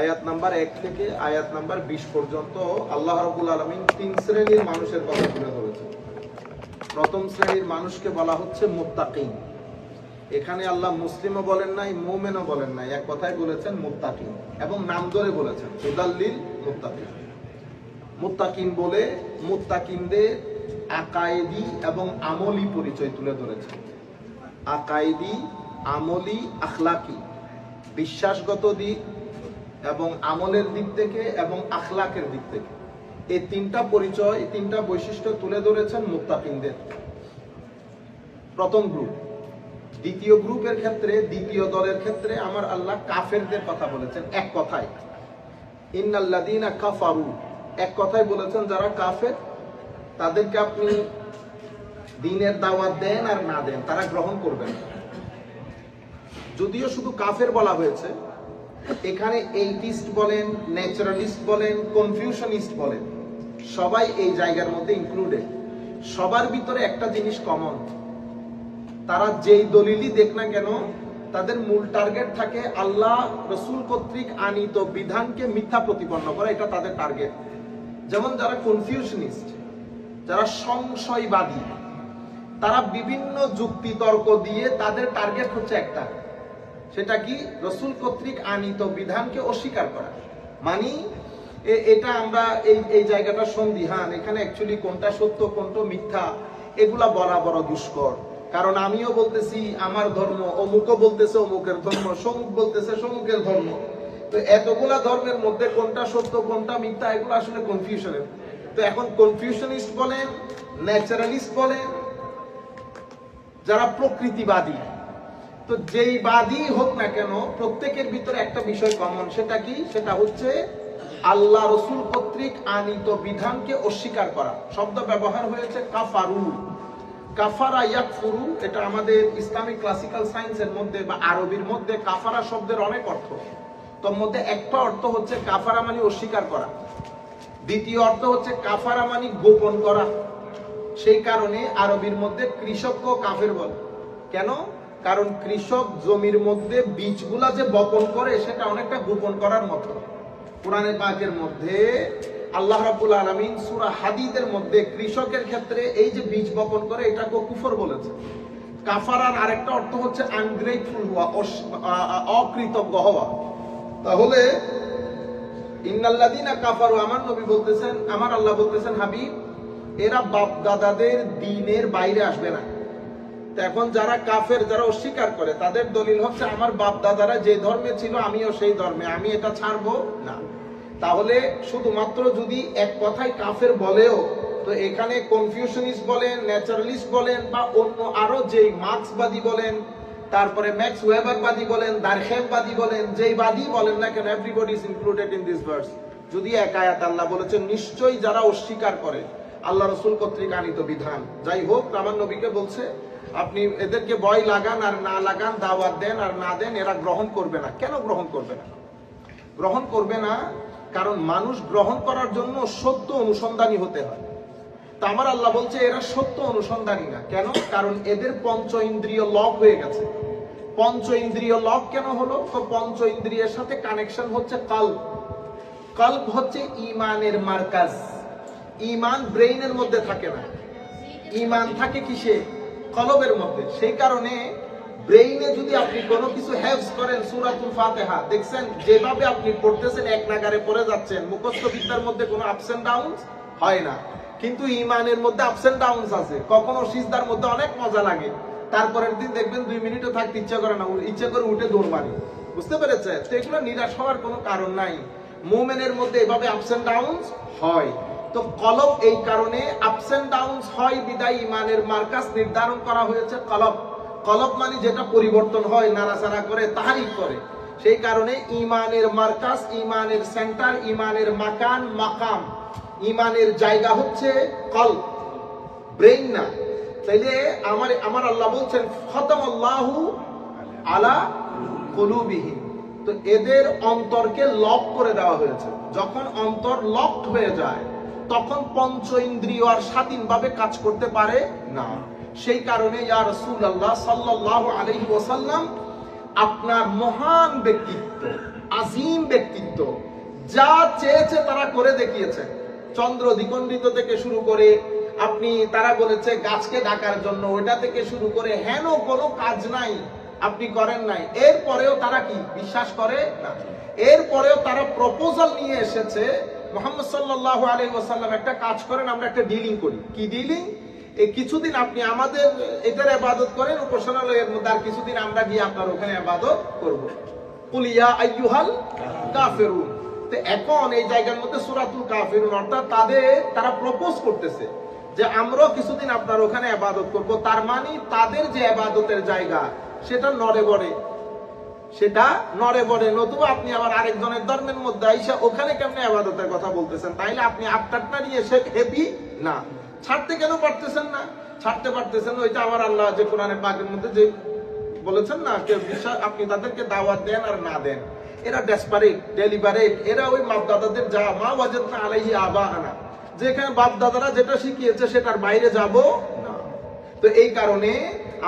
আয়াত নাম্বার 1 থেকে আয়াত নাম্বার 20 পর্যন্ত আল্লাহ রাব্বুল আলামিন 3 শ্রেণীর মানুষের কথা তুলে ধরেছেন। প্রথম শ্রেণীর মানুষকে বলা হচ্ছে মুত্তাকিন। এখানে আল্লাহ মুসলিমও বলেন নাই, মুমিনও বলেন নাই, এক কথায় বলেছেন মুত্তাকিন, এবং নাম ধরে বলেছেন হুদাল্লিল মুত্তাকিন। মুত্তাকিন বলে মুত্তাকিনদের আকায়েদি এবং আমলি পরিচয় তুলে ধরেছেন। আকায়েদি, আমলি, আখলাকি, বিশ্বাসগত দিক এবং আমলের দিক থেকে এবং আখলাকের দিক থেকে এই তিনটা পরিচয়, তিনটা বৈশিষ্ট্য তুলে ধরেছেন মুত্তাকিনদের। প্রথম গ্রুপ। দ্বিতীয় গ্রুপের ক্ষেত্রে, দ্বিতীয় দলের ক্ষেত্রে আমার আল্লাহ কাফেরদের কথা বলেছেন এক কথায়, ইন্নাল্লাযীনা কাফারু, এক কথায় বলেছেন যারা কাফের তাদেরকে আপনি দ্বীনের দাওয়াত দেন আর না দেন তারা গ্রহণ করবেন। যদিও শুধু কাফের বলা হয়েছে, এখানে এইটিস্ট বলেন, ন্যাচারালিস্ট বলেন, কনফিউশনিস্ট বলেন, সবাই এই জায়গার মধ্যে ইনক্লুডেড। সবার ভিতরে একটা জিনিস কমন, তারা যেই দলিলই দেখ না কেন তাদের মূল টার্গেট থাকে আল্লাহ রসুল কর্তৃক আনিত বিধানকে মিথ্যা প্রতিপন্ন করা, এটা তাদের টার্গেট। যেমন যারা কনফিউশনিস্ট, যারা সংশয়বাদী, তারা বিভিন্ন যুক্তি তর্ক দিয়ে তাদের টার্গেট হচ্ছে একটা, সেটা কি রসুল কর্তৃক আনিত বিধানকে অস্বীকার করা। মানে এটা আমরা এই জায়গাটা সন্দিহান, এখানে অ্যাকচুয়ালি কোনটা সত্য কোনটা মিথ্যা এগুলা বলা বড় দুষ্কর। কারণ আমিও বলতেছি আমার ধর্ম, অমুকও বলতেছে অমুকের ধর্ম, সমুক বলতেছে সমুকের ধর্ম, তো এতগুলা ধর্মের মধ্যে কোনটা সত্য কোনটা মিথ্যা এগুলো আসলে কনফিউশনের। তো এখন কনফিউশনিস্ট বলেন, ন্যাচারালিস্ট বলেন, যারা প্রকৃতিবাদী, তো যেই বাদী হোক না কেন প্রত্যেকের ভিতরে একটা বিষয় কমন, সেটা কি? সেটা হচ্ছে আল্লাহ রসুল কর্তৃক আনিত বিধানকে অস্বীকার করা। শব্দ ব্যবহার হয়েছে কাফারু, কাফারা ইয়াকফুরু। এটা আমাদের ইসলামিক ক্লাসিক্যাল সায়েন্সের মধ্যে বা আরবির মধ্যে কাফারা শব্দের অনেক অর্থ। তোর মধ্যে একটা অর্থ হচ্ছে কাফারা মানে অস্বীকার করা, দ্বিতীয় অর্থ হচ্ছে কাফারা মানে গোপন করা। সেই কারণে আরবির মধ্যে কৃষককে কাফের বলে। কেন? কারণ কৃষক জমির মধ্যে বীজগুলা যে বপন করে সেটা অনেকটা গোপন করার মতো। কোরআনে পাকের মধ্যে আল্লাহ রাব্বুল আলামিন সূরা হাদীদের মধ্যে কৃষকের ক্ষেত্রে এই যে বীজ বপন করে এটাকে কুফর বলেছে। কাফারার আরেকটা অর্থ হচ্ছে আনগ্রেটফুল হওয়া, অকৃতজ্ঞ হওয়া। তাহলে ইন্নাল্লাযীনা কাফারু, আমার নবী বলতেছেন, আমার আল্লাহ বলতেছেন হাবিব, এরা বাপ দাদাদের দ্বীনের বাইরে আসবে না। তো এখন যারা কাফের, যারা অস্বীকার করে, তাদের দলিল হচ্ছে আমার বাপ দাদারা যে ধর্মে ছিল আমিও সেই ধর্মে, আমি এটা ছাড়বো না। তাহলে শুধুমাত্র যদি এক কথায় কাফের বলেও, তো এখানে কনফিউশনিস্ট বলেন, ন্যাচারালিস্ট বলেন, বা অন্য আরো যেই মার্ক্সবাদী বলেন, তারপরে ম্যাক্স ওয়েবারবাদী বলেন, দারখেমবাদী বলেন, যেই বাদী বলেন না কেন, everybody is included in this verse. যদি এক আয়াত আল্লাহ বলেছেন নিশ্চয়ই যারা অস্বীকার করে আল্লাহ রসুল কর্তৃক আনিত বিধান। যাই হোক, আমার নবীকে বলছে আপনি এদেরকে ভয় লাগান আর না লাগান, দাওয়াত দেন আর না দেন, এরা গ্রহণ করবে না। কেন গ্রহণ করবে না? গ্রহণ করবে না কারণ মানুষ গ্রহণ করার জন্য সত্য অনুসন্ধানী হতে হয়। তা আমার আল্লাহ বলছে এরা সত্য অনুসন্ধানী না। কেন? কারণ এদের পঞ্চ ইন্দ্রিয় লক হয়ে গেছে। পঞ্চ ইন্দ্রিয় লক কেন হলো? তো পঞ্চ ইন্দ্রিয়ের সাথে কানেকশন হচ্ছে কল্ব। কল্ব হচ্ছে ইমানের মার্কাজ। ইমান ব্রেইনের মধ্যে থাকে না, ইমান থাকে কিসে? কলবের মধ্যে। সেই কারণে ব্রেইনে যদি আপনি কোনো কিছু হেফজ করেন, সূরাতুল ফাতিহা দেখছেন যেভাবে আপনি পড়তেছেন এক নাগারে পড়ে যাচ্ছেন, মুখস্থ বিদ্যার মধ্যে কোনো আপস এন্ড ডাউনস হয় না। কিন্তু ইমানের মধ্যে আপস এন্ড ডাউনস আছে। কখনো সিজদার মধ্যে অনেক মজা লাগে, তারপরের দিন দেখবেন 2 মিনিটও থাকতে ইচ্ছা করে না, ইচ্ছা করে উঠে দৌড় মারি। বুঝতে পেরেছে? তো এগুলো নিরাশ হওয়ার কোনো কারণ নাই। মুমিনের মধ্যে এভাবে আপস এন্ড ডাউনস হয়। তো কলব এই কারণে আপস এন্ড ডাউনস হয় বিদায় ইমানের মার্কাজ নির্ধারণ করা হয়েছে কলব। কলব মানে যেটা পরিবর্তন হয়, নাড়াচাড়া করে, তাহারিক করে। সেই কারণে ইমানের মার্কাজ, ইমানের সেন্টার, ইমানের মাকান, মাকাম, ইমানের জায়গা হচ্ছে কলব, ব্রেইন না। তাইলে আমার আল্লাহ বলছেন খতামাল্লাহু আলা কুলুবিহিম, তো এদের অন্তরকে লক করে দেওয়া হয়েছে। যখন অন্তর লকড হয়ে যায় তখন পঞ্চ ইন্দ্রিয় আর স্বাধীনভাবে কাজ করতে পারে না। সেই কারণে ইয়া রাসূলুল্লাহ সাল্লাল্লাহু আলাইহি ওয়াসাল্লাম আপনার মহান ব্যক্তিত্ব, আজিম ব্যক্তিত্ব, যা চেয়েছে তারা করে দেখিয়েছে। চন্দ্র দ্বিখণ্ডিত থেকে শুরু করে আপনি তারা বলেছে গাছকে ডাকার জন্য, ওটা থেকে শুরু করে হেন কোনো কাজ নাই আপনি করেন নাই। এরপরেও তারা কি বিশ্বাস করে না। এরপরেও তারা প্রপোজাল নিয়ে এসেছে, মুহাম্মদ সাল্লাল্লাহু আলাইহি ওয়াসাল্লাম একটা কাজ করেন, আমরা একটা ডিলিং করি। কি ডিলিং? এই কিছুদিন আপনি আমাদের এটার ইবাদত করেন উপাসনালয়ের মধ্যে, আর কিছুদিন আমরা গিয়ে আপনার ওখানে ইবাদত করব। কুল ইয়া আইয়ুহাল কাফিরুন। তো এখন এই জায়গার মধ্যে সূরাতুল কাফিরুন, অর্থাৎ তারা প্রপোজ করতেছে যে আমরাও কিছুদিন আপনার ওখানে ইবাদত করব। তার মানে তাদের যে ইবাদতের জায়গা সেটা নড়ে বড়ে, নতুবা আপনি আবার আরেকজনের ধর্মের মধ্যে আইসা ওখানে কেমনে ইবাদতের কথা বলতেছেন? তাইলে আপনি আপনারটা নিয়ে এসে হ্যাপি না। ছাড়তে কেন পারতেছেন না? ছাড়তে পারতেছেন, ওইটা আমার আল্লাহ যে কোরআনে পাকের মধ্যে যে বলেছেন না, কেউ বিশ্বাস আপনি তাদেরকে দাওয়াত দেন আর না দেন, এরা ডেসপারেট, ডেলিভারেট, এরা ওই বাপ দাদাদের যা মা ওয়াজাদনা আলাইহি আবাআনা, যেখানে বাপ দাদারা যেটা শিখিয়েছে সেটার বাইরে যাব না। তো এই কারণে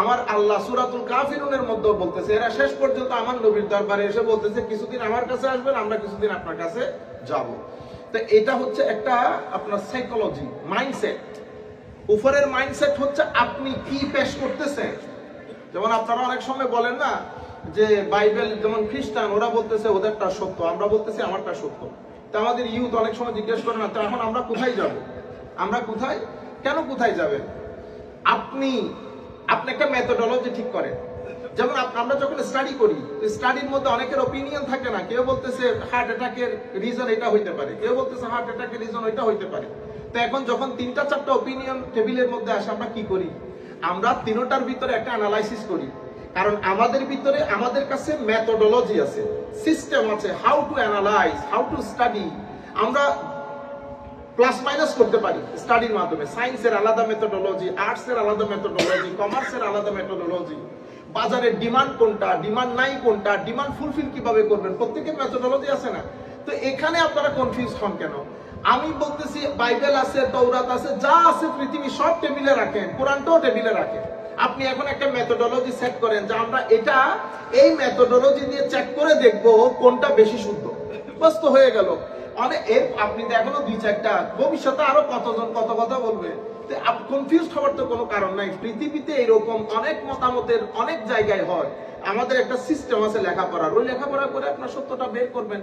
আমার আল্লাহ সূরাতুল কাফিরুনের মধ্যে বলতেছে, এরা শেষ পর্যন্ত আমার নবীর দরবারে এসে বলতেছে কিছুদিন আমার কাছে আসবেন, আমরা কিছুদিন আপনার কাছে যাব। তো এটা হচ্ছে একটা আপনার সাইকোলজি, মাইন্ডসেট। উপরের মাইন্ডসেট হচ্ছে আপনি কি পেশ করতেছেন। যেমন আপনারা অনেক সময় বলেন না যে বাইবেল, যেমন খ্রিস্টান ওরা বলতেছে ওদেরটা সত্য, আমরা বলতেছি আমারটা সত্য। তো আমাদের ইউথ অনেক সময় জিজ্ঞেস করে না, তো এখন আমরা কোথায় যাব? আমরা কোথায়, কেন কোথায় যাবেন? আপনি একটা মেথোডোলজি ঠিক করেন। যেমন আমরা যখন স্টাডি করি, স্টাডির মধ্যে অনেকের ওপিনিয়ন থাকে না। কেউ বলতেছে হার্ট অ্যাটাকের রিজন এটা হইতে পারে, কেউ বলতেছে হার্ট অ্যাটাকের রিজন ওইটা হইতে পারে। তো এখন যখন 3-4টা ওপিনিয়ন টেবিলের মধ্যে আসে, আমরা কি করি? আমরা তিনটার ভিতরে একটা অ্যানালাইসিস করি, কারণ আমাদের ভিতরে আমাদের কাছে মেথোডোলজি আছে, সিস্টেম আছে, how to analyse, how to study. আমরা প্লাস মাইনাস করতে পারি স্টাডির মাধ্যমে। সায়েন্সের আলাদা মেথোডোলজি, আর্টসের আলাদা মেথোডোলজি, কমার্সের আলাদা মেথোডোলজি, বাজারের ডিমান্ড কোনটা, ডিমান্ড নাই কোনটা, ডিমান্ড ফুলফিল কিভাবে করবেন, প্রত্যেকের মেথোডোলজি আছে না। তো এখানে আপনারা কনফিউজ হন কেন? আমি বলতেছি বাইবেল আছে, তৌরাত আছে, যা আছে পৃথিবী সব টেবিলে রাখেন, কোরআনটাও টেবিলে রাখেন। আপনি এখন একটা মেথোডোলজি সেট করেন যে আমরা এই মেথোডোলজি দিয়ে চেক করে দেখবো কোনটা বেশি শুদ্ধ, বাস তো হয়ে গেল। আপনি তো এখনো 2-4টা, ভবিষ্যতে আরো কতজন কত কথা বলবে। কনফিউজ হওয়ার তো কোনো কারণ নাই। পৃথিবীতে এরকম অনেক মতামতের অনেক জায়গায় হয়। আমাদের একটা সিস্টেম আছে লেখাপড়ার, ওই লেখাপড়া করে আপনার সত্যটা বের করবেন।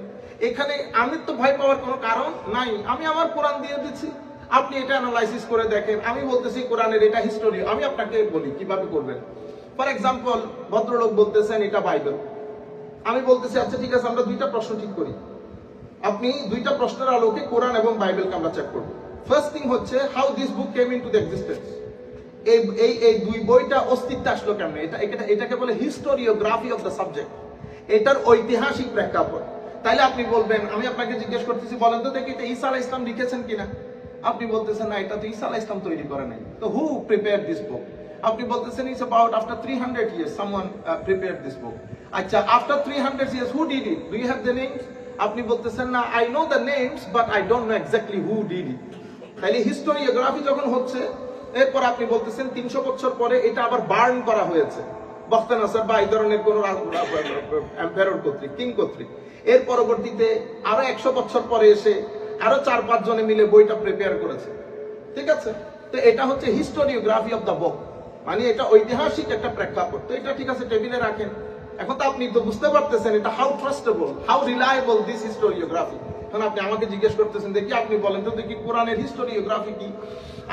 এখানে আমি তো ভয় পাওয়ার কোনো কারণ নাই। আমি আমার কোরআন দিয়ে দিচ্ছি, আপনি এটা অ্যানালাইসিস করে দেখেন। আমি বলতেছি কোরআনের এটা হিস্টোরি, আমি আপনাকে বলি কিভাবে করবেন। ফর এক্সাম্পল, ভদ্রলোক বলতেছেন এটা বাইবেল, আমি বলতেছি আচ্ছা ঠিক আছে, আমরা 2টা প্রশ্ন ঠিক করি। আপনি 2টা প্রশ্নের আলোকে কোরআন এবং বাইবেলকে আমরা চেক করব। ফার্স্ট থিং হচ্ছে how this book came into the existence. এই 2 বইটা অস্তিত্ব আসলো কেমনে? এটাকে বলে হিস্টোরিওগ্রাফি অফ দ্য সাবজেক্ট, এটার ঐতিহাসিক প্রেক্ষাপট। তাইলে আপনি বলবেন, আমি আপনাকে জিজ্ঞেস করতেছি বলেন তো দেখি এটা ঈসা আলাইহিস সালাম লিখেছেন কিনা? আপনি বলতেছেন না, এটা তো ঈসা আলাইহিস সালাম তৈরি করে নাই। তো হু প্রিপেয়ারড দিস বুক? আপনি বলতেছেন it's about after 300 years someone prepared this book. আচ্ছা, after 300 years who did it? Do you have the names? আপনি বলতেছেন না, I know the names but I don't know exactly who did it. তাইলে historiography যখন হচ্ছে, এরপর আপনি বলতেছেন 300 বছর পরে এটা আবার বার্ন করা হয়েছে বখতানাসার বা এই ধরনের কোন এম্পায়ার কর্তৃক, কিং কর্তৃক। এর পরবর্তীতে আরো 100 বছর পরে এসে আরো 4-5 জনে মিলে বইটা প্রিপেয়ার করেছে। ঠিক আছে, তো এটা হচ্ছে হিস্টোরিওগ্রাফি অফ দ্য বুক, মানে এটা ঐতিহাসিক একটা প্রেক্ষাপট। তো এটা ঠিক আছে, টেবিলে রাখেন। এখন তো আপনি তো বুঝতে পারতেছেন এটা how trustable, how reliable this historiography. এখন আপনি আমাকে জিজ্ঞেস করতেছেন দেখি আপনি বলেন তো দেখি কোরআনের হিস্টোরিওগ্রাফি কি?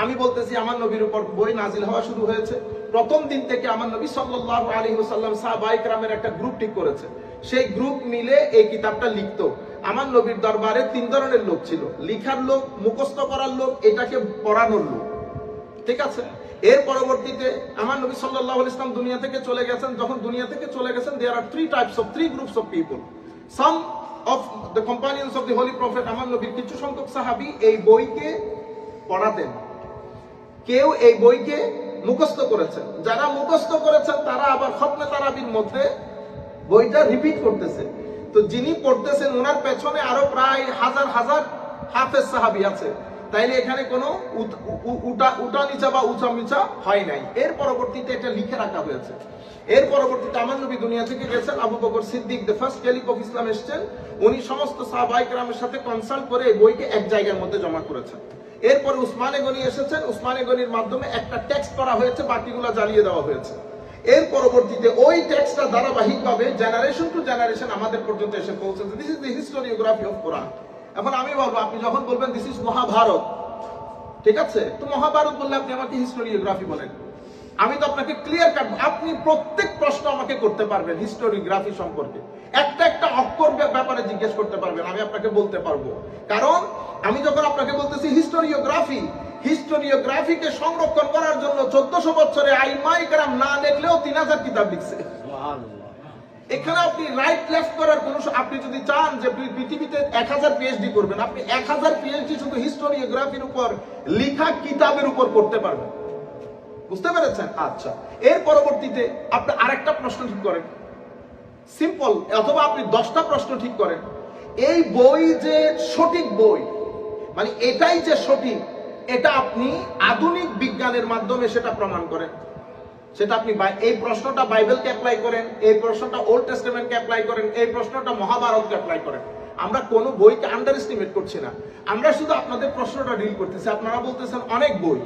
আমি বলতেছি আমার নবীর উপর বই নাজিল হওয়া শুরু হয়েছে। প্রথম দিন থেকে আমার নবী সাল্লাল্লাহু আলাইহি ওয়াসাল্লাম সাহাবায়ে কেরামের একটা গ্রুপ ঠিক করেছে। সেই গ্রুপ মিলে এই কিতাবটা লিখতো। আমার নবীর দরবারে 3 ধরনের লোক ছিল, লিখার লোক, মুখস্থ করার লোক, এটাকে পড়ানোর লোক। ঠিক আছে, এর পরবর্তীতে আমার নবী সাল্লাল্লাহু আলাইহি ওয়াসাল্লাম দুনিয়া থেকে চলে গেছেন। যখন দুনিয়া থেকে চলে গেছেন, দেয়ার আর 3 groups of people. Some of the companions of the holy prophet, আমার নবীর কিছু সংখ্যক সাহাবী এই বইকে পড়াতেন, কেউ এই বইকে মুখস্থ করেছেন। যারা মুখস্থ করেছেন তারা আবার খতমে তারাবির মধ্যে বইটা রিপিট করতেছে। তো যিনি পড়তেছেন ওনার পেছনে আরো প্রায় হাজার হাজার হাফেজ সাহাবী আছে। তাইলে এখানে কোনো উটা নিচা বা উঁচা নিচা হয় নাই। এর পরবর্তীতে এটা লিখে রাখা হয়েছে। এর পরবর্তীতে আমার নবী দুনিয়া থেকে গেছেন, Abu Bakr Siddique the first caliph of Islam এসেছেন, উনি সমস্ত সাহাবায়ে কেরামের সাথে কনসাল্ট করে এই বইকে এক জায়গার মধ্যে জমা করেছেন। এরপরে উসমানে গনি এসেছেন, উসমানে গনির মাধ্যমে একটা টেক্সট করা হয়েছে, বাকিগুলো জ্বালিয়ে দেওয়া হয়েছে। এর পরবর্তীতে ওই টেক্সটটা ধারাবাহিকভাবে জেনারেশন টু জেনারেশন আমাদের পর্যন্ত এসে পৌঁছেছে। This is the historiography of Quran. এখন আমি বলবো, আপনি যখন বলবেন দিস ইজ মহাভারত, ঠিক আছে, তো মহাভারত বললে আপনি আমাকে হিস্টোরিওগ্রাফি বলেন। আমি তো আপনাকে ক্লিয়ার কাট, আপনি প্রত্যেক প্রশ্ন আমাকে করতে পারবেন হিস্টোরিওগ্রাফি সম্পর্কে, একটা একটা অক্ষর ব্যাপারে জিজ্ঞেস করতে পারবেন, আমি আপনাকে বলতে পারবো। কারণ আমি যখন আপনাকে বলতেছি হিস্টোরিওগ্রাফি, হিস্টোরিওগ্রাফিকে সংরক্ষণ করার জন্য 1400 বছরে আইমাই কেরাম না দেখলেও 3000 কিতাব লিখছে। এখানে আপনি রাইট লেফট করার কোন, আপনি যদি চান যে পৃথিবীতে 1000 পিএইচডি করবেন, আপনি 1000 পিএইচডি শুধু হিস্টোরিওগ্রাফির উপর লিখা কিতাবের উপর করতে পারবেন। বুঝতে পেরেছেন? আচ্ছা, এর পরবর্তীতে আপনি আরেকটা প্রশ্ন ঠিক করেন, সিম্পল, অথবা আপনি 10টা প্রশ্ন ঠিক করেন। এই বই যে সঠিক বই, মানে এটাই যে সঠিক, এটা আপনি আধুনিক বিজ্ঞানের মাধ্যমে সেটা প্রমাণ করেন। সেটা আপনি এই প্রশ্নটা বাইবেলকে অ্যাপ্লাই করেন, এই প্রশ্নটা ওল্ড টেস্টামেন্টকে অ্যাপ্লাই করেন, এই প্রশ্নটা মহাভারতকে অ্যাপ্লাই করেন। আমরা কোন বইকে আন্ডার এস্টিমেট করছি না, আমরা শুধু আপনাদের প্রশ্নটা ডিল করতেছি। আপনারা বলতেছেন অনেক বই,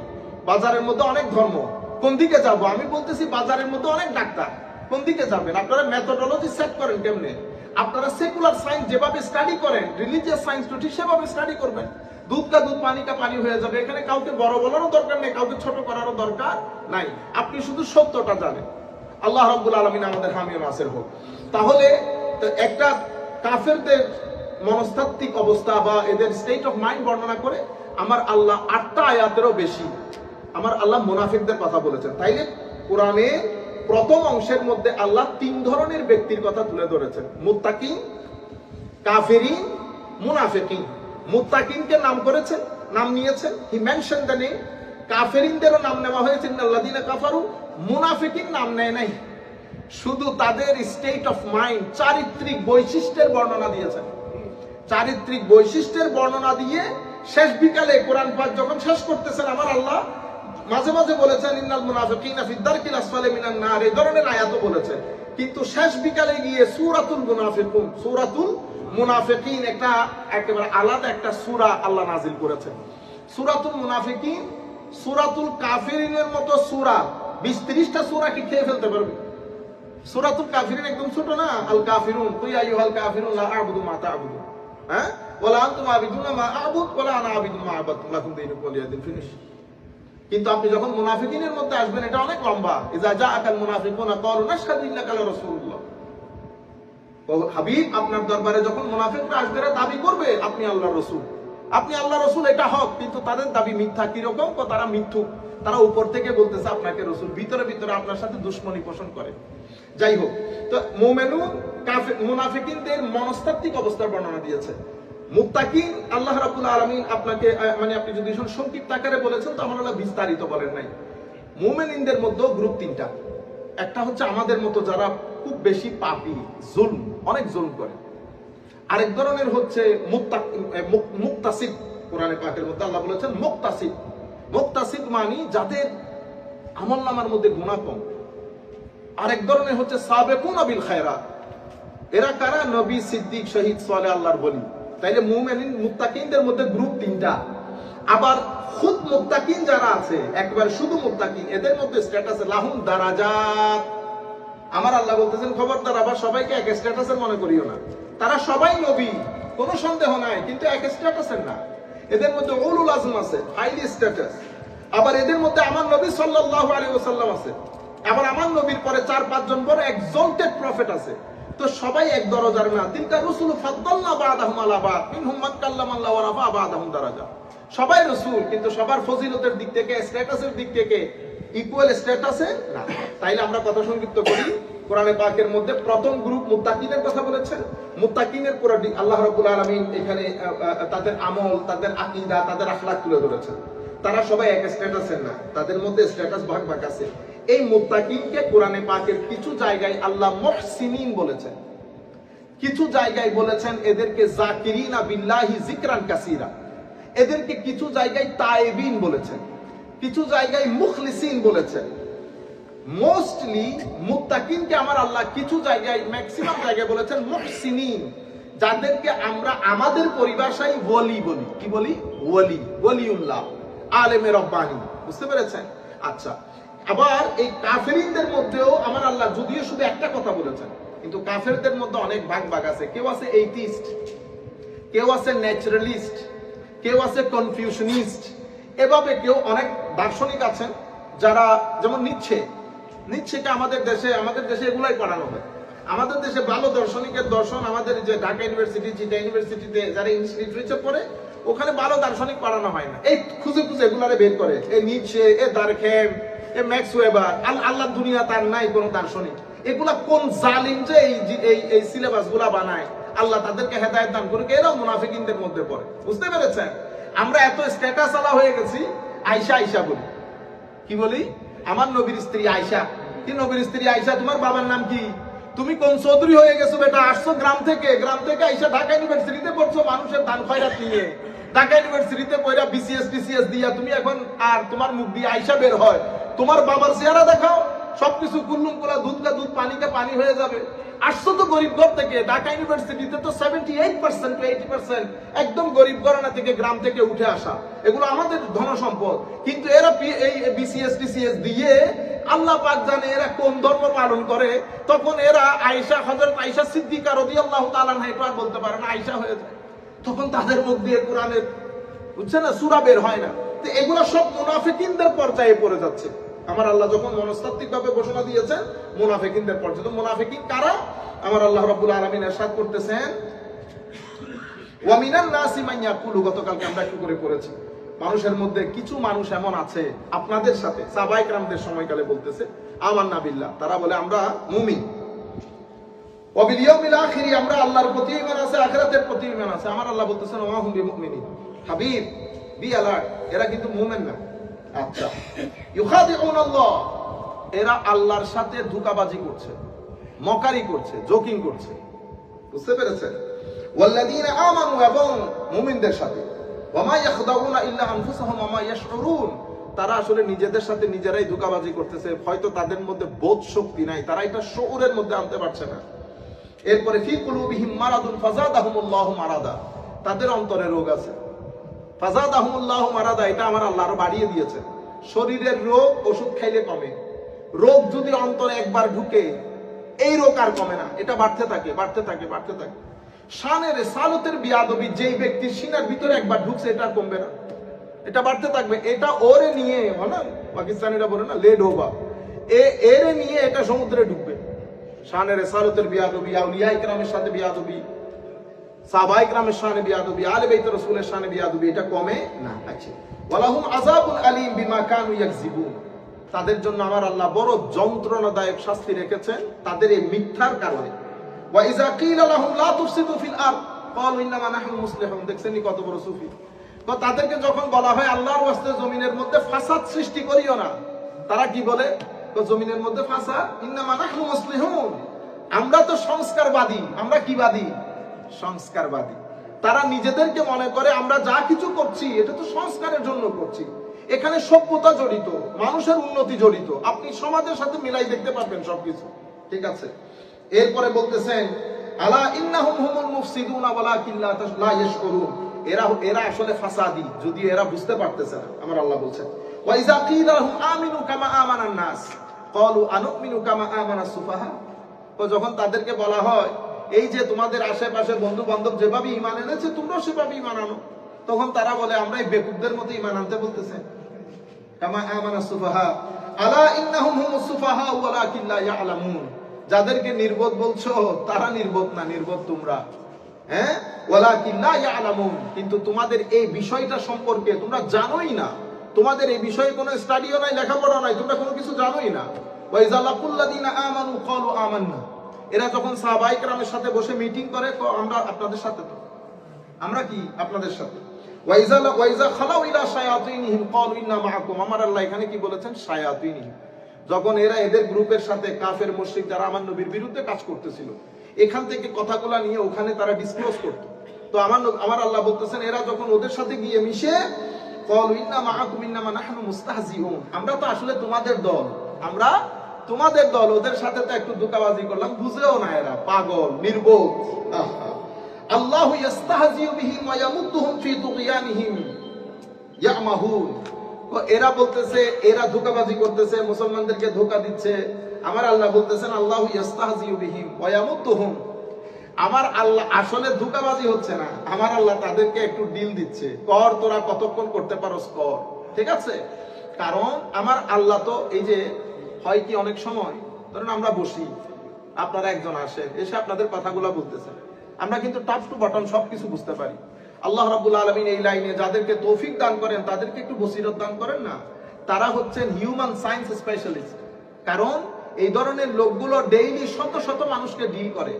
বাজারের মধ্যে অনেক ধর্ম, কোন দিকে যাব? আমি বলতেছি বাজারের মধ্যে অনেক ডাক্তার, কোন দিকে যাবেন? আপনারা মেথোডোলজি সেট করেন কেমনে? আপনারা সেকুলার সায়েন্স যেভাবে স্টাডি করেন, রিলিজিয়াস সায়েন্স তো ঠিক সেভাবে স্টাডি করবেন। দুধ কা দুধ, পানি কা পানি হয়ে যাবে। এখানে কাউকে বড় বলারও দরকার নেই, কাউকে ছোট করারও দরকার নাই। আপনি শুধু সত্যটা জানেন। আল্লাহ রাব্বুল আলামিন আমাদের হামি ও নাসির হোক। তাহলে একটা কাফেরদের মনস্তাত্ত্বিক অবস্থা বা এদের স্টেট অফ মাইন্ড বর্ণনা করে আমার আল্লাহ 8টা আয়াতেরও বেশি আমার আল্লাহ মুনাফিকদের কথা বলেছেন। তাইলে কোরআনে প্রথম অংশের মধ্যে আল্লাহ 3 ধরনের ব্যক্তির কথা তুলে ধরেছেন, মুত্তাকিন, কাফিরিন, মুনাফিকিন। মুত্তাকিনকে নাম করেছেন, নাম নিয়েছেন, হি মেনশন দ্য নেম। কাফেরিনদেরও নাম নেওয়া হয়েছে, ইন্নাল্লাযীনা কাফারু। মুনাফিকিন নাম নেয় নাই, শুধু তাদের স্টেট অফ মাইন্ড, চারিত্রিক বৈশিষ্ট্যের বর্ণনা দিয়েছেন। চারিত্রিক বৈশিষ্ট্যের বর্ণনা দিয়ে শেষ বিকালে কোরআন পাক যখন শেষ করতেছেন, আমার আল্লাহ মাঝে মাঝে বলেছেন ইন্নাল মুনাফিকিনা ফি দারকিল আসফালি মিনান নার, এই ধরনের আয়াতও বলেছেন। কিন্তু শেষ বিকালে গিয়ে সূরাতুল মুনাফিকুন, সূরাতুল মুনাফিকিন একটা একেবারে আলাদা একটা সূরা আল্লাহ নাজিল করেছেন। সূরাতুল মুনাফিকিন সূরাতুল কাফিরিনের মতো সূরা 20-30টা সূরা কি খেয়ে ফেলতে পারবে? সূরাতুল কাফিরিন একদম ছোট না? আল কাফিরুন, কুল ইয়া আইয়ুহাল কাফিরুন লা আ'বুদু মা তা'বুদুন, হ্যাঁ, ওয়ালা আনতুম আবিদুনা মা আ'বুদ ওয়ালা আনা আবিদু মা আ'বাদতুম লাকুম দীনুকুম ওয়ালিয়া দিন, ফিনিশ। কিন্তু আপনি যখন মুনাফিকিনের মধ্যে আসবেন, এটা অনেক লম্বা। ইযা জাআকাল মুনাফিকুনা ক্বালু নাশহাদু ইন্নাকা লা রাসূলুল্লাহ। হাবিব, আপনার দরবারে যখন মুনাফিকরা আসবে, দাবি করবে আপনি আল্লাহর রাসূল, আপনি আল্লাহর রাসূল, এটা হক, কিন্তু তাদের দাবি মিথ্যা। কি রকম? তারা মিথ্যুক, তারা উপর থেকে বলতেছে আপনাকে রাসূল, ভিতরে ভিতরে আপনার সাথে দুশমনি পোষণ করে। যাই হোক, তো মুমিনুন মুনাফিকিনদের মনস্তাত্ত্বিক অবস্থার বর্ণনা দিয়েছে। মুত্তাকিন আল্লাহ রাব্বুল আলামিন আপনাকে, মানে আপনি যদি সংক্ষিপ্ত আকারে বলেছেন তো আমার আল্লাহ বিস্তারিত বলেন নাই। মুমিনদের মধ্যে গ্রুপ 3টা। একটা হচ্ছে আমাদের মতো যারা খুব বেশি পাপী, জুলম, অনেক জুলম করে। আরেক ধরনের হচ্ছে মুক্তাসিব। কোরআনে পাকের মধ্যে আল্লাহ বলেছেন মুক্তাসিব। মুক্তাসিব মানে যাদের আমলনামার মধ্যে গুনাহ কম। আরেক ধরনের হচ্ছে সাবিকুনা বিল খায়রাত। এরা কারা? নবী, সিদ্দিক, শহীদ, সালেহ, আল্লাহর ওলি। তাইলে মুমিন মুত্তাকিনদের মধ্যে গ্রুপ 3টা। আবার খুদ মুত্তাকিন যারা আছে, একবার শুধু মুত্তাকিন, এদের মধ্যে স্ট্যাটাসে লাহুম দারাজাত। আমার আল্লাহ বলতেছেন খবরদার আবার সবাইকে এক স্ট্যাটাসের মনে করিও না। তারা সবাই নবী, কোনো সন্দেহ নাই, কিন্তু এক স্ট্যাটাসের না। এদের মধ্যে উলুল আজম আছে, হাইলি স্ট্যাটাস। আবার এদের মধ্যে আমার নবী সাল্লাল্লাহু আলাইহি ওয়াসাল্লাম আছে। আবার আমার নবীর পরে 4-5 জন বড় এক্সalted প্রফেট আছে। তো সবাই এক দরজার না। তিলকা রাসূল ফাদ্দালনা বা'দাহুম আলা বা'দ মিনহুম মান কাল্লামাল্লাহু ওয়া রাফা বা'দাহুম দারাজা। সবাই রাসূল, কিন্তু সবার ফজিলতের দিক থেকে, স্ট্যাটাসের দিক থেকে ইকুয়াল স্ট্যাটাসে না। তাইলে আমরা কথা সংক্ষিপ্ত করি। কোরআনে পাকের মধ্যে প্রথম গ্রুপ মুত্তাকিনের কথা বলেছেন। মুত্তাকিনের পুরো আল্লাহ রাব্বুল আলামিন এখানে তাদের আমল, তাদের আকীদা, তাদের আখলাক তুলে ধরেছেন। তারা সবাই এক স্ট্যাটাসের না, তাদের মধ্যে স্ট্যাটাস ভাগ ভাগ আছে। এই মুত্তাকিনকে কোরআনে পাকের কিছু জায়গায় আল্লাহ মুহসিনিন বলেছেন, কিছু জায়গায় বলেছেন এদেরকে যাকিরিনা বিল্লাহি যিকরান কাসীরা। এদেরকে কিছু জায়গায় তায়েবিন বলেছেন, কিছু জায়গায় মুখলিসিন বলেছেন। মোস্টলি মুত্তাকিনকে আমার আল্লাহ কিছু জায়গায়, ম্যাক্সিমাম জায়গায় বলেছেন মুহসিনিন, যাদেরকে আমরা আমাদের পরিভাষায় ওয়ালি বলি। কি বলি? ওয়ালি, ওয়ালিউল্লাহ, আলেমে রব্বানি। বুঝতে পেরেছেন? আচ্ছা, আবার এই কাফেরিনদের মধ্যেও আমার আল্লাহ যদিও শুধু একটা কথা বলেছেন, কিন্তু কাফেরদের মধ্যে অনেক ভাগ ভাগ আছে। কেউ আছে এইথিস্ট, কেউ আছে ন্যাচারালিস্ট, কেউ আছে কনফিউশনিস্ট, এভাবে কেউ অনেক দার্শনিক আছেন যারা, যেমন নিচ্ছে আমাদের দেশে এগুলাই পড়ানো হয়। আমাদের দেশে ভালো দার্শনিকের দর্শন, আমাদের যে ঢাকা ইউনিভার্সিটি, চিটা ইউনিভার্সিটিতে যারা ইংলিশ লিটারেচার পড়ে, ওখানে ভালো দার্শনিক পড়ানো হয় না। এই খুঁজে এগুলারে বের করে, এ নিচ্ছে, এ দারখেম, এ ম্যাক্স ওয়েবার, আল্লাহ দুনিয়া তার নাই কোনো দার্শনিক। এগুলা কোন জালিম যে এই সিলেবাস গুলা বানায়, আল্লাহ তাদেরকে হেদায়েত দান করুক, এরাও মুনাফিকিনদের মধ্যে পড়ে। বুঝতে পেরেছেন? আমরা এত স্ট্যাটাস আলা হয়ে গেছি, আয়সা বলি। কি বলি? আমার নবীর স্ত্রী আয়সা। কি নবীর স্ত্রী আয়সা? তোমার বাবার নাম কি? তুমি কোন চৌধুরী হয়ে গেছো বেটা? আসছো গ্রাম থেকে আইসা ঢাকা ইউনিভার্সিটিতে পড়ছো মানুষের দান খয়রাত নিয়ে। ঢাকা ইউনিভার্সিটিতে পড়া বিসিএস টিসিএস দিয়া তুমি এখন, আর তোমার মুখ দিয়ে আয়সা বের হয়, তোমার বাবার চেহারা দেখাও, সবকিছু কুল্লুম কোলা, দুধ কা দুধ, পানি কা পানি হয়ে যাবে। আসছো তো গরিব ঘর থেকে, ঢাকা ইউনিভার্সিটিতে তো 78% to 80% একদম গরিব ঘরানা থেকে, গ্রাম থেকে উঠে আসা। এগুলো আমাদের ধন সম্পদ। কিন্তু এরা এই বিসিএস টিসিএস দিয়ে, আল্লাহ পাক জানে এরা কোন ধর্ম পালন করে। তখন এরা আয়েশা, হযরত আয়েশা সিদ্দিকা রাদিয়াল্লাহু তাআলা আনহা একবার বলতে পারে না, আয়েশা হয়ে যায়। তখন তাদের মুখ দিয়ে কোরআনের, বুঝছেন না, সূরা বের হয় না। তো এগুলো সব মুনাফিকিনদের পর্যায়ে পড়ে যাচ্ছে। আমার আল্লাহ যখন মনস্তাত্ত্বিক ভাবে ঘোষণা দিয়েছেন মুনাফিকিনদের পর্যন্ত। মুনাফিকিন কারা? আমার আল্লাহ রাব্বুল আলামিন ইরশাদ করতেছেন, ওয়া মিনান নাসি মান ইয়াকুলু, গতকালকে আমরা একটু করে পড়েছি। মানুষের মধ্যে কিছু মানুষ এমন আছে, আপনাদের সাথে সাহাবায়ে কেরামদের সময়কালে বলতেছে, আমান্না বিল্লাহ, তারা বলে আমরা মুমিন, ওয়া বিল ইয়াউমিল আখির, আমরা আল্লাহর প্রতি ঈমান আছে, আখিরাতের প্রতি ঈমান আছে। আমার আল্লাহ বলতেছেন, ওয়া হুম বিমুমিনিন। হাবিব, বি অ্যালার্ট, এরা কিন্তু মুমিন না। আচ্ছা, ইউখাদিউন আল্লাহ, এরা আল্লাহর সাথে ধোঁকাবাজি করছে, মকারি করছে, জোকিং করছে। বুঝতে পেরেছেন? ওয়াল্লাযীনা আমানু, এবং মুমিনদের সাথে, ওয়া মা ইয়াখদাউনা ইল্লা আনফুসাহুম ওয়া মা ইয়াশউরুন, তারা আসলে নিজেদের সাথে নিজেরাই ধোঁকাবাজি করতেছে। হয়তো তাদের মধ্যে বোধ শক্তি নাই, তারা এটা শউরের মধ্যে আনতে পারছে না। এরপরে ফি কুলুবিহিম মারাদুন ফাযাদাহুমুল্লাহু মারাদা, তাদের অন্তরে রোগ আছে। ফাযাদাহুমুল্লাহু মারাদা, এটা আমার আল্লাহ আরো বাড়িয়ে দিয়েছে। শরীরের রোগ ওষুধ খাইলে কমে, রোগ যদি অন্তরে একবার ঢুকে, এই রোগ আর কমে না, এটা বাড়তে থাকে। শানের সালতের বিয়াদবি, যেই ব্যক্তির সিনার ভিতরে একবার ঢুকছে, এটা কমবে না, এটা বাড়তে থাকবে। এটা ওরে নিয়ে, না পাকিস্তানিরা বলে না লেড হোবা, এরে নিয়ে এটা সমুদ্রে ঢুকবে। শানের সালতের বিয়াদবি, আউলিয়া ইকরামের সাথে বিয়াদবি, সাহাবায়ে কেরামের শানে বিয়াদবি, আলে বাইত রাসূলের শানে বিয়াদবি, এটা কমে না। আচ্ছা, ওয়ালাহুম আযাবুন আলীম বিমা কানু ইয়াকযিবুন, তাদের জন্য আমার আল্লাহ বড় যন্ত্রণাদায়ক শাস্তি রেখেছেন তাদের এই মিথ্যার কারণে। ওয়া ইযা কিলা লাহুম লা তুফসিদু ফিল আরদ ক্বালু ইন্নামা নাহনু মুসলিহুন, দেখছেন কত বড় সুফি। তো তাদেরকে যখন বলা হয় আল্লাহর ওয়াস্তে জমিনের মধ্যে ফাসাদ সৃষ্টি করিও না, তারা কি বলে? তো জমিনের মধ্যে ফাসাদ, ইন্নামা নাহনু মুসলিহুন, আমরা তো সংস্কারবাদী। আমরা কি বাদী? সংস্কারবাদী। তারা নিজেদেরকে মনে করে আমরা যা কিছু করছি এটা তো সংস্কারের জন্য করছি। এখানে সভ্যতা জড়িত, মানুষের উন্নতি জড়িত, আপনি সমাজের সাথে মিলাই দেখতে পারবেন সবকিছু। ঠিক আছে? এরপরে বলতেছেন, আলা ইন্নাহুম হুমুল মুফসিদুনা ওয়ালাকিন লা ইয়াশউরুন, এরা আসলে ফাসাদি, যদি এরা বুঝতে পারতেছে না। আমার আল্লাহ বলছেন, ওয়া ইযা কিলা লাহুম আমিনু কামা আমানান নাস ক্বালু আনুমিনু কামা আমানাস সুফাহা, তো যখন তাদেরকে বলা হয় এই যে তোমাদের আশেপাশে বন্ধু বান্ধব যেভাবে ঈমান এনেছে তোমরাও সেভাবে ঈমান আনো, তখন তারা বলে আমরা এই বেকুবদের মতো ঈমান আনতে বলতেছে। কামা আমানাস সুফাহা আলা ইন্নাহুম হুমুস সুফাহা ওয়ালাকিন লা ইয়ালামুন, যাদেরকে নির্বোধ বলছো তারা নির্বোধ না, নির্বোধ তোমরা। হ্যাঁ, ওয়ালাকিন লা ইয়ালামুন, কিন্তু তোমাদের এই বিষয়টা সম্পর্কে তোমরা জানোই না, তোমাদের এই বিষয়ে কোনো স্টাডিও নাই, লেখাপড়া নাই, তোমরা কোনো কিছু জানোই না। ওয়া ইযা লাকুল্লাযিনা আমানু ক্বালু আমান্না, এরা যখন সাহাবায়ে কেরামের সাথে বসে মিটিং করে, আমরা আপনাদের সাথে, তো আমরা কি আপনাদের সাথে। ওয়া ইযা খালাউ ইলা শায়াতিনহিম ক্বালু ইন্না মাআকুম, আমার আল্লাহ এখানে কি বলেছেন? শায়াতিনহিম, যখন এরা এদের গ্রুপের সাথে কাফের মুশরিক যারা আমার নবীর বিরুদ্ধে কাজ করতেছিল, এখান থেকে কথাগুলো নিয়ে ওখানে তারা ডিসক্লোজ করত, তো আমার আল্লাহ বলতেছেন এরা যখন ওদের সাথে গিয়ে মিশে ক্বালু ইন্না মাআকুম ইন্নামা নাহনু মুস্তাহজিউন, আমরা তো আসলে তোমাদের দল, আমরা তোমাদের দল, ওদের সাথে তো একটু ধোঁকাবাজি করলাম, বুঝেও না এরা পাগল নির্বোধ। আল্লাহু ইস্তাহজিউ বিহিম ওয়া ইয়ামুদ্দুহুম ফি তুগয়ানিহিম ইয়ামাহুন। এরা বলতেছে এরা ধোঁকাবাজি করতেছে, মুসলমানদেরকে ধোঁকা দিচ্ছে। আমার আল্লাহ বলতেছেন আল্লাহু ইস্তাহজিউ বিহিম ওয়া ইয়ামুদ্দুহুম, আমার আল্লাহ আসলে ধোঁকাবাজি হচ্ছে না, আমার আল্লাহ তাদেরকে একটু ডিল দিচ্ছে, কর তোরা কতক্ষণ করতে পারোস কর, ঠিক আছে। কারণ আমার আল্লাহ তো এই যে হয় কি অনেক সময় ধরুন আমরা বসি, আপনারা একজন আসেন এসে আপনাদের কথাগুলো বলতেছেন, আমরা কিন্তু টাপ টু বাটন সবকিছু বুঝতে পারি। আল্লাহ রাব্বুল আলামিন এই লাইনে যাদেরকে তৌফিক দান করেন তাদেরকে একটু বসিরত দান করেন না, তারা হচ্ছেন হিউম্যান সায়েন্স স্পেশালিস্ট। কারণ এই ধরনের লোকগুলো ডেইলি শত শত মানুষকে ডিল করে,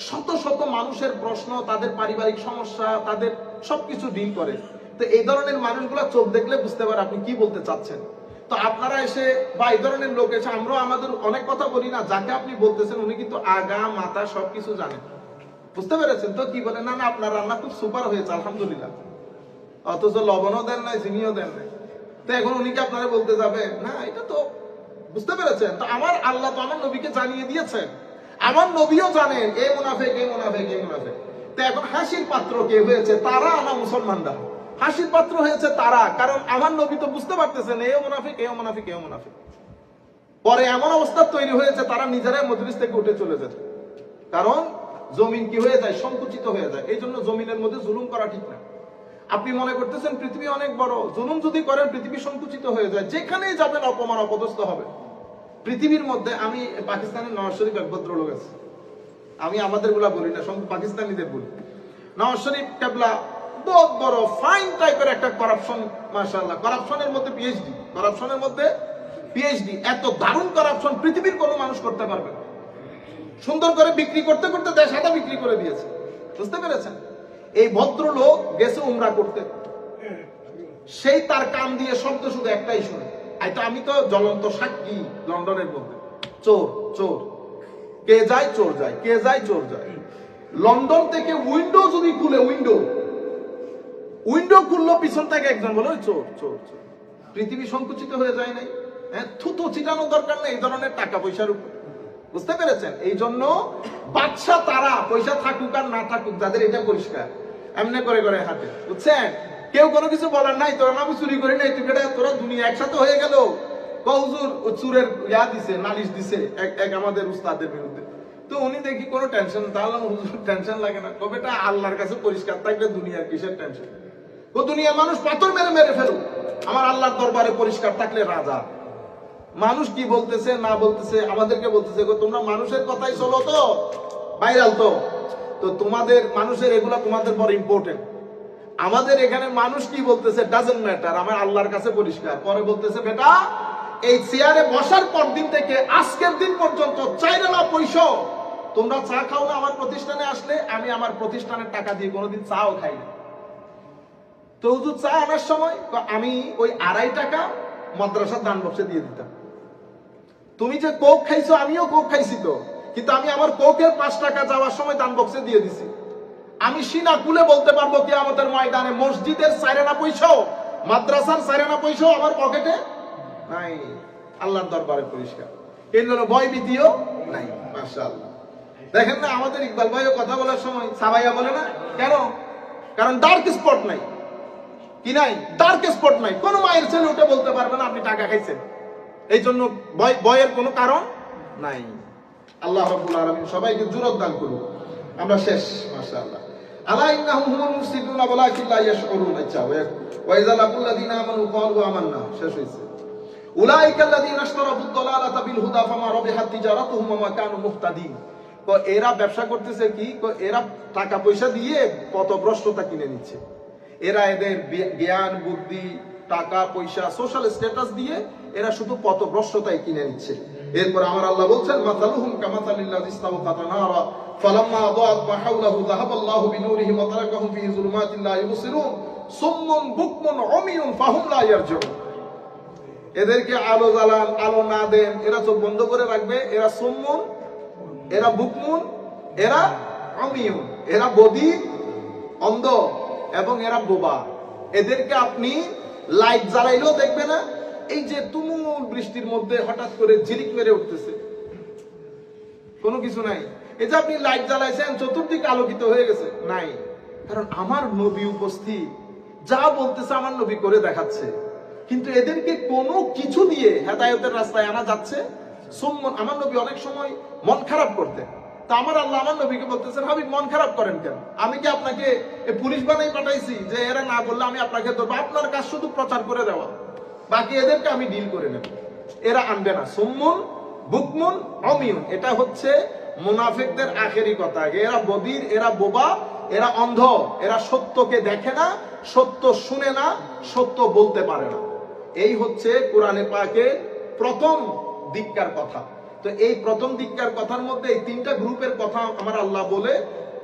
শত শত মানুষের প্রশ্ন, তাদের পারিবারিক সমস্যা, তাদের সবকিছু ডিল করে। তো এই ধরনের মানুষগুলো চোখ দেখলে বুঝতে পারে আপনি কি বলতে চাচ্ছেন। তো আপনারা এসে বা এই ধরনের লোক এসে আমরা আমাদের অনেক কথা বলি না, যাকে আপনি বলতেছেন উনি কিন্তু আগা মাথা সবকিছু জানেন, বুঝতে পেরেছেন তো কি বলে, না না আপনার রান্না খুব সুপার হয়েছে আলহামদুলিল্লাহ, অথচ লবণও দেন নাই চিনিও দেন নাই। তো এখন উনি কি আপনারা বলতে যাবে না, এটা তো বুঝতে পেরেছেন। তো আমার আল্লাহ তো আমার নবীকে জানিয়ে দিয়েছেন, আমার নবীও জানেন এ মুনাফিক এ মুনাফিক এ মুনাফিক। তো এখন হাসির পাত্র কে হয়েছে, তারা না মুসলমানরা? হাসির পাত্র হয়েছে তারা, কারণ আমার নবী তো বুঝতে পারতেছেন এ মুনাফিক এ মুনাফিক এ মুনাফিক। পরে এমন অবস্থা তৈরি হয়েছে তারা নিজেরাই মজলিস থেকে উঠে চলে যেত, কারণ জমিন কি হয়ে যায়, সংকুচিত হয়ে যায়। এই জন্য জমিনের মধ্যে জুলুম করা ঠিক না। আপনি মনে করতেছেন পৃথিবী অনেক বড়, জুলুম যদি করেন পৃথিবী সংকুচিত হয়ে যায়, যেখানেই যাবেন অপমান অপদস্থ হবে পৃথিবীর মধ্যে। আমি পাকিস্তানের নওয়াজ শরীফ এক ভদ্রলোক আছে, আমি আমাদের গুলা বলি না, পাকিস্তানিদের বলি। নওয়াজ শরীফ কেবলা বহুত বড় ফাইন টাইপের একটা করাপশন, মাশাআল্লাহ, করাপশনের মধ্যে পিএইচডি, করাপশনের মধ্যে পিএইচডি। এত দারুণ করাপশন পৃথিবীর কোনো মানুষ করতে পারবে না। সুন্দর করে বিক্রি করতে করতে দেশ হাতা বিক্রি করে দিয়েছে, বুঝতে পেরেছেন। এই ভদ্রলোক গেছে উমরা করতে, সেই তার কান দিয়ে শব্দ শুধু একটাই শুনে, আমি তো জ্বলন্ত সাক্ষী লন্ডনের মধ্যে, চোর চোর, কে যায় চোর যায়, কে যায় চোর যায়। লন্ডন থেকে উইন্ডো যদি খুলে, উইন্ডো খুললো পিছন থেকে একজন বলে চোর চোর চোর। পৃথিবী সংকুচিত হয়ে যায় নাই? হ্যাঁ, থুতু ছিটানোর দরকার নেই এই ধরনের টাকা পয়সার উপর, বুঝতে পেরেছেন। এই জন্য বাদশা তারা, পয়সা থাকুক আর না থাকুক, যাদের এটা পরিষ্কার, এমনি করে করে হাঁটে, বুঝছেন। কেউ কোনো কিছু বলার নাই, তোরা আমি চুরি করি নাই, তুই তোরা দুনিয়া একসাথে হয়ে গেল। হুজুর চুরের ইয়া দিছে, নালিশ দিছে এক আমাদের উস্তাদের বিরুদ্ধে। তো উনি দেখি কোনো টেনশন, তাহলে হুজুর টেনশন লাগে না, কবে এটা আল্লাহর কাছে পরিষ্কার থাকবে, দুনিয়ার কিসের টেনশন। ও দুনিয়ার মানুষ পাথর মেরে মেরে ফেলুক, আমার আল্লাহর দরবারে পরিষ্কার থাকলে রাজা। মানুষ কি বলতেছে না বলতেছে আমাদেরকে বলতেছে, তোমরা মানুষের কথাই চলো তো, ভাইরাল তো, তো তোমাদের মানুষের এগুলা তোমাদের বড় ইম্পর্টেন্ট। আমাদের এখানে মানুষ কি বলতেছে ডাজন্ট ম্যাটার, আমার আল্লাহর কাছে পরিষ্কার। পরে বলতেছে বেটা এই চেয়ারে বসার পর দিন থেকে আজকের দিন পর্যন্ত চাইলে না পয়সা তোমরা চা খাও না, আমার প্রতিষ্ঠানে আসলে আমি আমার প্রতিষ্ঠানের টাকা দিয়ে কোনোদিন চাও খাই না। তো হুজুর চা আনার সময় আমি ওই 2.5 টাকা মাদ্রাসার দান বক্সে দিয়ে দিতাম। তুমি যে কোক খাইছো আমিও কোক খাইছি তো, কিন্তু আমি আমার কোকের 5 টাকা যাওয়ার সময় দান বক্সে দিয়ে দিছি। আমি সিনা কুলে বলতে পারবো কি আমাদের ময়দানে মসজিদের 4 আনা পয়সাও, মাদ্রাসার 4 আনা পয়সাও আমার পকেটে নাই। আল্লাহর দরবারে পরিষ্কার, এই জন্য ভয় ভীতিও নাই। মাশাআল্লাহ, দেখেন না আমাদের ইকবাল ভাইও কথা বলার সময় সাবাইয়া বলে না কেন? কারণ ডার্ক স্পট নাই, কি নাই, ডার্ক স্পট নাই। কোন মায়ের ছেলে উঠে বলতে পারবে না আপনি টাকা খাইছেন, এই জন্য ভয়ের কোনো কারণ নাই। আল্লাহ রাব্বুল আলামিন সবাইকে জুরত দান করুন। আমরা শেষ, মাশাআল্লাহ। আলা ইন্নাহুম হুমুল মুফসিদুনা ওয়ালাকিন লা ইয়াশউরুন। আচ্ছা, ওয়া ইযা লাকুল লাযিনা আমানু ক্বালু আমান্না, শেষ হইছে। উলাইকাল লাযিনা ইশতারাবুদ দালালাতা বিল হুদা ফামা রাবিহাত তিজারাতুহুম ওয়া মা কানু মুহতাদিন। তো এরা ব্যবসা করতেছে কি, এরা টাকা পয়সা দিয়ে পথভ্রষ্টতা কিনে নিচ্ছে। এরা এদের জ্ঞান বুদ্ধি টাকা পয়সা সোশ্যাল স্ট্যাটাস দিয়ে এরা শুধু পথভ্রষ্টতাই কিনে নিচ্ছে। এরপর আমার আল্লাহ বলছেন মাসালুহুম কামাসালিল্লাযী ইসতাওকাতা নারা ফালাম্মা আদাআত মা হাওলাহু যাহাবাল্লাহু বিনূরিহিম ওয়া তারাকাহুম ফি যুলুমাতিন লা ইবসিরুন সুম্মুন বুকমুন উমিয়ুন ফাহুম লা ইয়ারজুন। এদেরকে আলো জ্বালান, আলো না দেন, এরা চোখ বন্ধ করে রাখবে। এরা সুম্মুন, এরা বুকমুন, এরা উমিয়ুন, এরা বধির, অন্ধ এবং এরা বোবা। এদেরকে আপনি লাইট জ্বালাইলেও দেখবে না। এই যে তুমুল বৃষ্টির মধ্যে হঠাৎ করে ঝিলিক মেরে উঠতেছে, কোনো কিছু নাই। এই যে আপনি লাইট জ্বালাইছেন চতুর্দিকে আলোকিত হয়ে গেছে, নাই। কারণ আমার নবী উপস্থিত, যা বলতেছে আমার নবী করে দেখাচ্ছে। কিন্তু এদেরকে কোনো কিছু দিয়ে হেদায়েতের রাস্তায় আনা যাচ্ছে। আমার নবী অনেক সময় মন খারাপ করতেন, তা আমার আল্লাহ আমার নবীকে বলতেছেন, হাবিব মন খারাপ করেন কেন? আমি কি আপনাকে পুলিশ বানাই পাঠাইছি যে এরা না বললে আমি আপনাকে ধরবো? আপনার কাজ শুধু প্রচার করে দেওয়া, বাকি এদেরকে আমি ডিল করে নেব। এরা আনবে না। সুম্মুন বুকমুন অমিয়ুন, এটা হচ্ছে মুনাফিকদের আখেরি কথা। এরা বদির, এরা বোবা, এরা অন্ধ, এরা সত্যকে দেখে না, সত্য শুনে না, সত্য বলতে পারে না। এই হচ্ছে কোরআনে পাকের প্রথম দিককার কথা। তো এই প্রথম দিককার কথার মধ্যে এই তিনটা গ্রুপের কথা আমার আল্লাহ বলে,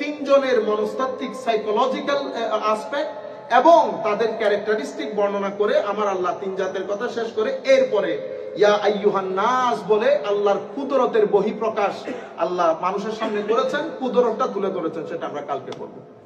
তিনজনের মনস্তাত্ত্বিক সাইকোলজিক্যাল আসপেক্ট এবং তাদের ক্যারেক্টারিস্টিক বর্ণনা করে আমার আল্লাহ তিন জাতের কথা শেষ করে এরপরে ইয়া আইয়ুহান নাস বলে আল্লাহর কুদরতের বহিঃপ্রকাশ আল্লাহ মানুষের সামনে করেছেন, কুদরতটা তুলে ধরেছেন। সেটা আমরা কালকে পড়ব।